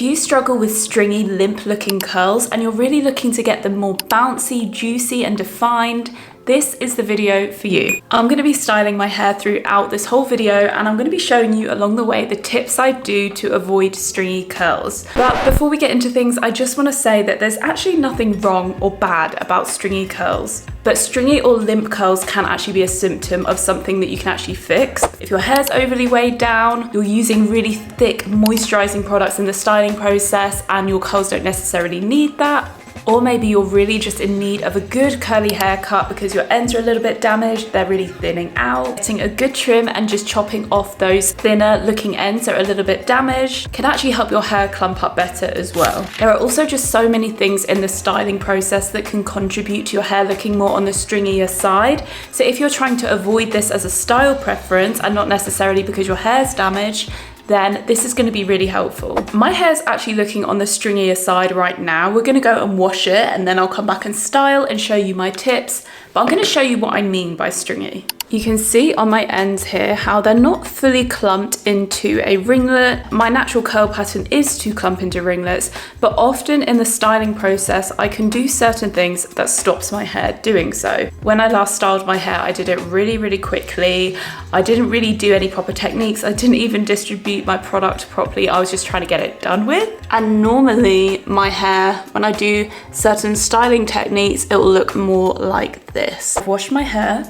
If you struggle with stringy, limp looking curls and you're really looking to get them more bouncy, juicy and defined, this is the video for you. I'm going to be styling my hair throughout this whole video, and I'm going to be showing you along the way the tips I do to avoid stringy curls. But before we get into things, I just want to say that there's actually nothing wrong or bad about stringy curls. But stringy or limp curls can actually be a symptom of something that you can actually fix. If your hair's overly weighed down, you're using really thick moisturizing products in the styling process and your curls don't necessarily need that, or maybe you're really just in need of a good curly haircut because your ends are a little bit damaged, they're really thinning out. Getting a good trim and just chopping off those thinner looking ends that are a little bit damaged can actually help your hair clump up better as well. There are also just so many things in the styling process that can contribute to your hair looking more on the stringier side. So if you're trying to avoid this as a style preference and not necessarily because your hair's damaged, then this is going to be really helpful. My hair's actually looking on the stringier side right now. We're going to go and wash it and then I'll come back and style and show you my tips, but I'm going to show you what I mean by stringy. You can see on my ends here how they're not fully clumped into a ringlet. My natural curl pattern is to clump into ringlets, but often in the styling process, I can do certain things that stops my hair doing so. When I last styled my hair, I did it really quickly. I didn't really do any proper techniques. I didn't even distribute my product properly. I was just trying to get it done with. And normally my hair, when I do certain styling techniques, it will look more like this. I've washed my hair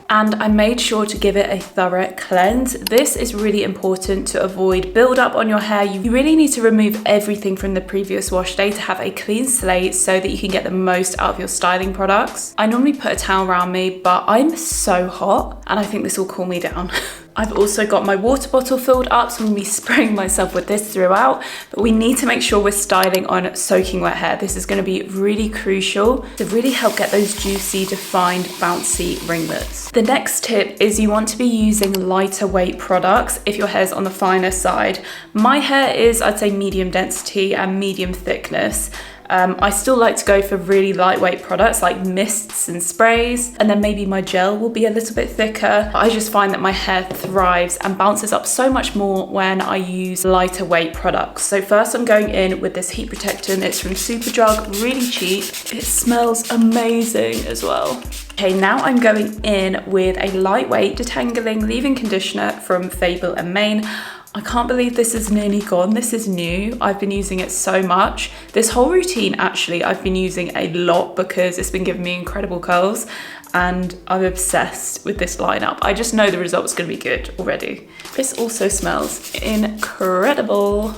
and I made sure to give it a thorough cleanse. This is really important to avoid build-up on your hair. You really need to remove everything from the previous wash day to have a clean slate so that you can get the most out of your styling products. I normally put a towel around me, but I'm so hot and I think this will cool me down. I've also got my water bottle filled up, so I'm gonna be spraying myself with this throughout, but we need to make sure we're styling on soaking wet hair. This is gonna be really crucial to really help get those juicy, defined, bouncy ringlets. The next tip is you want to be using lighter weight products if your hair's on the finer side. My hair is, I'd say, medium density and medium thickness. I still like to go for really lightweight products like mists and sprays, and then maybe my gel will be a little bit thicker. I just find that my hair thrives and bounces up so much more when I use lighter weight products. So first I'm going in with this heat protectant. It's from Superdrug, really cheap. It smells amazing as well. Okay, now I'm going in with a lightweight detangling leave-in conditioner from Fable and Main. I can't believe this is nearly gone. This is new. I've been using it so much. This whole routine, actually, I've been using a lot because it's been giving me incredible curls and I'm obsessed with this lineup. I just know the result's gonna be good already. This also smells incredible.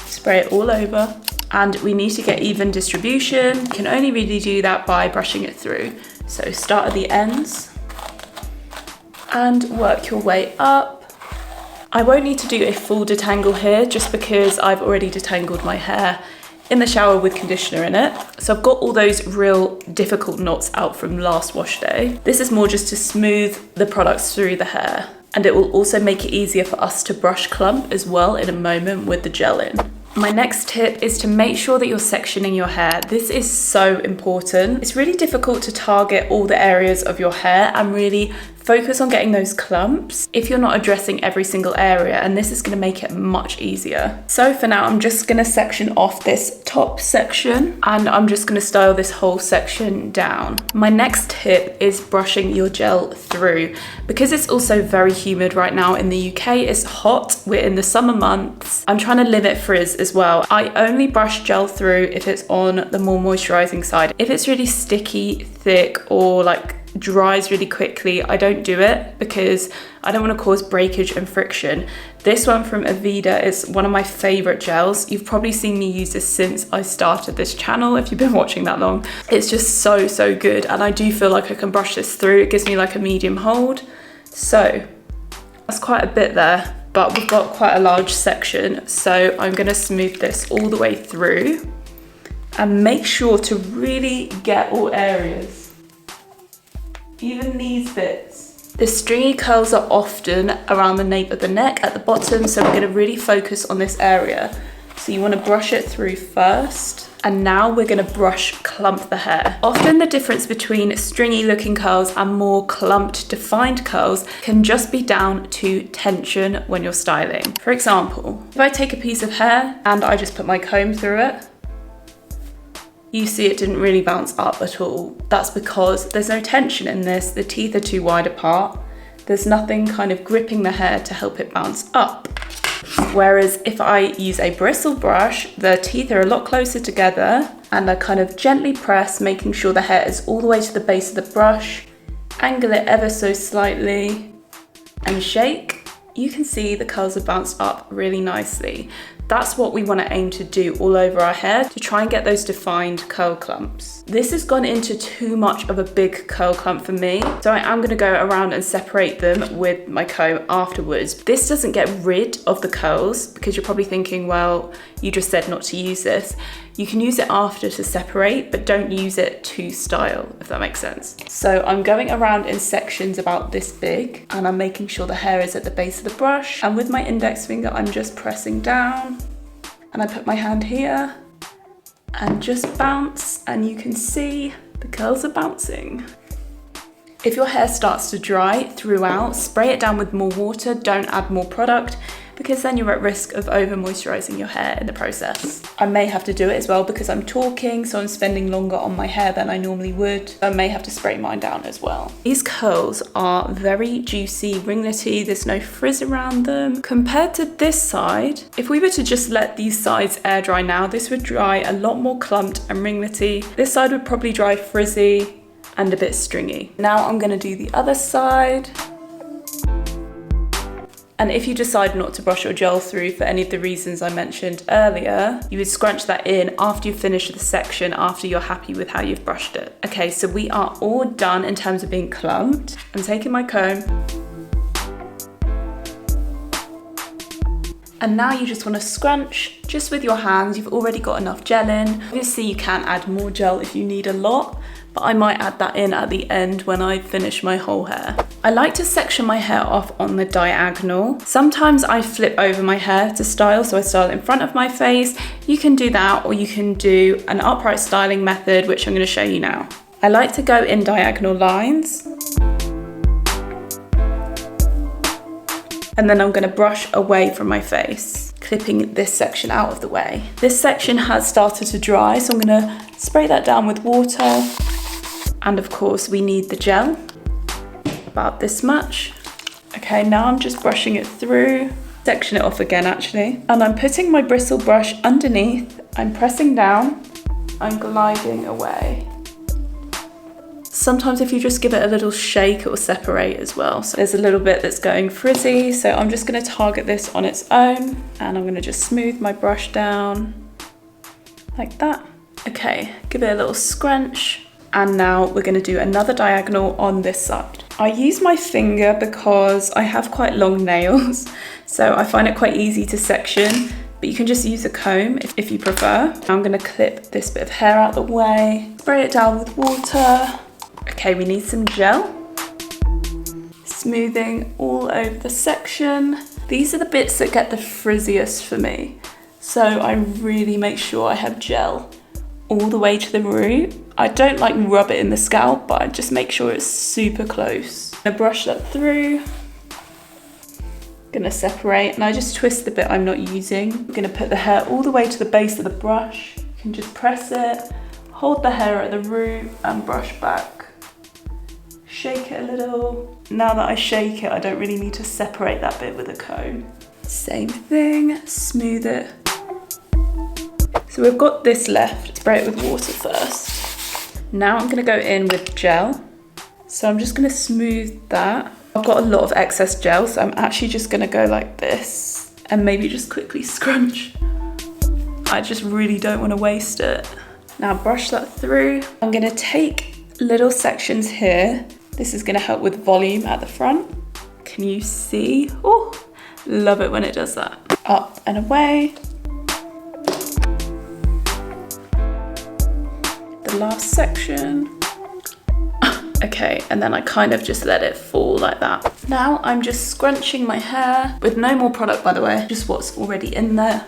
Spray it all over. And we need to get even distribution. You can only really do that by brushing it through. So start at the ends and work your way up. I won't need to do a full detangle here just because I've already detangled my hair in the shower with conditioner in it. So I've got all those real difficult knots out from last wash day. This is more just to smooth the products through the hair, and it will also make it easier for us to brush clump as well in a moment with the gel in. My next tip is to make sure that you're sectioning your hair. This is so important. It's really difficult to target all the areas of your hair and really focus on getting those clumps if you're not addressing every single area, and this is going to make it much easier. So for now, I'm just going to section off this top section and I'm just going to style this whole section down. My next tip is brushing your gel through. Because it's also very humid right now in the UK, it's hot, we're in the summer months. I'm trying to limit frizz as well. I only brush gel through if it's on the more moisturizing side. If it's really sticky, thick, or like dries really quickly, I don't do it because I don't want to cause breakage and friction. This one from Aveda is one of my favorite gels. You've probably seen me use this since I started this channel if you've been watching that long. It's just so good, and I do feel like I can brush this through. It gives me like a medium hold. So that's quite a bit there, but we've got quite a large section, so I'm going to smooth this all the way through and make sure to really get all areas. Even these bits. The stringy curls are often around the nape of the neck at the bottom, so we're going to really focus on this area. So you want to brush it through first. And now we're going to brush clump the hair. Often the difference between stringy looking curls and more clumped defined curls can just be down to tension when you're styling. For example, if I take a piece of hair and I just put my comb through it, you see it didn't really bounce up at all. That's because there's no tension in this. The teeth are too wide apart. There's nothing kind of gripping the hair to help it bounce up. Whereas if I use a bristle brush, the teeth are a lot closer together and I kind of gently press, making sure the hair is all the way to the base of the brush, angle it ever so slightly and shake. You can see the curls have bounced up really nicely. That's what we want to aim to do all over our hair to try and get those defined curl clumps. This has gone into too much of a big curl clump for me, so I am going to go around and separate them with my comb afterwards. This doesn't get rid of the curls because you're probably thinking, well, you just said not to use this. You can use it after to separate, but don't use it to style, if that makes sense. So I'm going around in sections about this big and I'm making sure the hair is at the base of the brush. And with my index finger, I'm just pressing down and I put my hand here and just bounce, and you can see the curls are bouncing. If your hair starts to dry throughout, spray it down with more water, don't add more product, because then you're at risk of over moisturizing your hair in the process. I may have to do it as well because I'm talking, so I'm spending longer on my hair than I normally would. I may have to spray mine down as well. These curls are very juicy, ringlety, there's no frizz around them. Compared to this side, if we were to just let these sides air dry now, this would dry a lot more clumped and ringlety. This side would probably dry frizzy and a bit stringy. Now I'm gonna do the other side. And if you decide not to brush your gel through for any of the reasons I mentioned earlier, you would scrunch that in after you finish the section, after you're happy with how you've brushed it. Okay, so we are all done in terms of being clumped. I'm taking my comb. And now you just want to scrunch just with your hands. You've already got enough gel in. Obviously you can add more gel if you need a lot, but I might add that in at the end when I finish my whole hair. I like to section my hair off on the diagonal. Sometimes I flip over my hair to style, so I style in front of my face. You can do that, or you can do an upright styling method, which I'm going to show you now. I like to go in diagonal lines. And then I'm going to brush away from my face, clipping this section out of the way. This section has started to dry, so I'm going to spray that down with water. And of course we need the gel, about this much. Okay, now I'm just brushing it through, section it off again actually. And I'm putting my bristle brush underneath, I'm pressing down, I'm gliding away. Sometimes if you just give it a little shake, it will separate as well. So there's a little bit that's going frizzy, so I'm just going to target this on its own, and I'm going to just smooth my brush down like that. Okay, give it a little scrunch, and now we're going to do another diagonal on this side. I use my finger because I have quite long nails, so I find it quite easy to section, but you can just use a comb if you prefer. I'm going to clip this bit of hair out the way, spray it down with water. Okay, we need some gel. Smoothing all over the section. These are the bits that get the frizziest for me. So I really make sure I have gel all the way to the root. I don't like rub it in the scalp, but I just make sure it's super close. I'm gonna brush that through. Gonna separate, and I just twist the bit I'm not using. I'm gonna put the hair all the way to the base of the brush. You can just press it, hold the hair at the root and brush back. Shake it a little. Now that I shake it, I don't really need to separate that bit with a comb. Same thing, smooth it. So we've got this left. Spray it with water first. Now I'm gonna go in with gel. So I'm just gonna smooth that. I've got a lot of excess gel, so I'm actually just gonna go like this and maybe just quickly scrunch. I just really don't wanna waste it. Now brush that through. I'm gonna take little sections here. This is gonna help with volume at the front. Can you see? Oh, love it when it does that. Up and away. The last section. Okay, and then I kind of just let it fall like that. Now I'm just scrunching my hair with no more product, by the way, just what's already in there.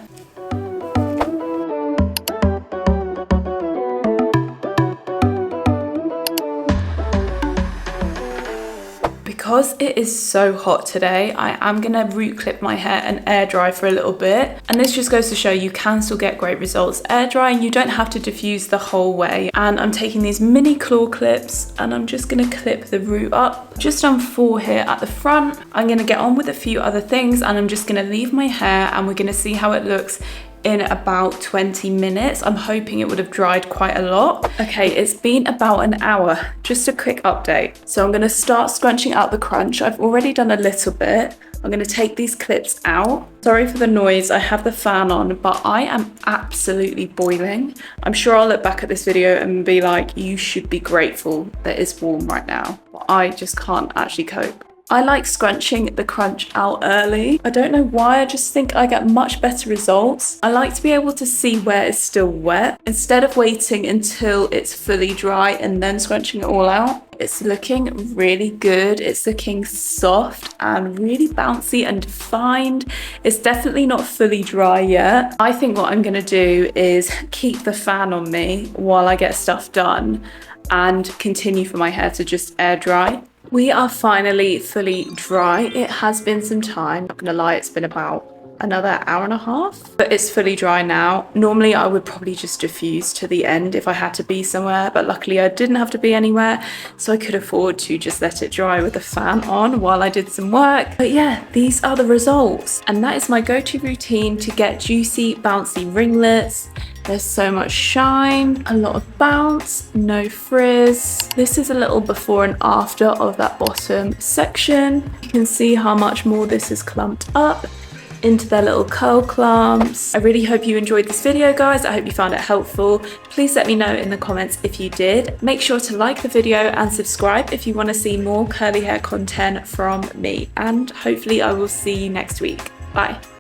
Because it is so hot today, I am gonna root clip my hair and air dry for a little bit. And this just goes to show you can still get great results air drying. You don't have to diffuse the whole way. And I'm taking these mini claw clips and I'm just gonna clip the root up just on 4 here at the front. I'm gonna get on with a few other things and I'm just gonna leave my hair and we're gonna see how it looks in about 20 minutes. I'm hoping it would have dried quite a lot. Okay, it's been about an hour. Just a quick update. So I'm gonna start scrunching out the crunch. I've already done a little bit. I'm gonna take these clips out. Sorry for the noise, I have the fan on, but I am absolutely boiling. I'm sure I'll look back at this video and be like, you should be grateful that it's warm right now. But I just can't actually cope. I like scrunching the crunch out early. I don't know why, I just think I get much better results. I like to be able to see where it's still wet instead of waiting until it's fully dry and then scrunching it all out. It's looking really good. It's looking soft and really bouncy and defined. It's definitely not fully dry yet. I think what I'm gonna do is keep the fan on me while I get stuff done and continue for my hair to just air dry. We are finally fully dry. It has been some time, not gonna lie, it's been about another hour and a half, but it's fully dry now. Normally I would probably just diffuse to the end if I had to be somewhere, but luckily I didn't have to be anywhere, so I could afford to just let it dry with the fan on while I did some work. But yeah, these are the results, and that is my go-to routine to get juicy, bouncy ringlets. There's so much shine, a lot of bounce, no frizz. This is a little before and after of that bottom section. You can see how much more this is clumped up into their little curl clumps. I really hope you enjoyed this video, guys. I hope you found it helpful. Please let me know in the comments if you did. Make sure to like the video and subscribe if you want to see more curly hair content from me. And hopefully I will see you next week. Bye.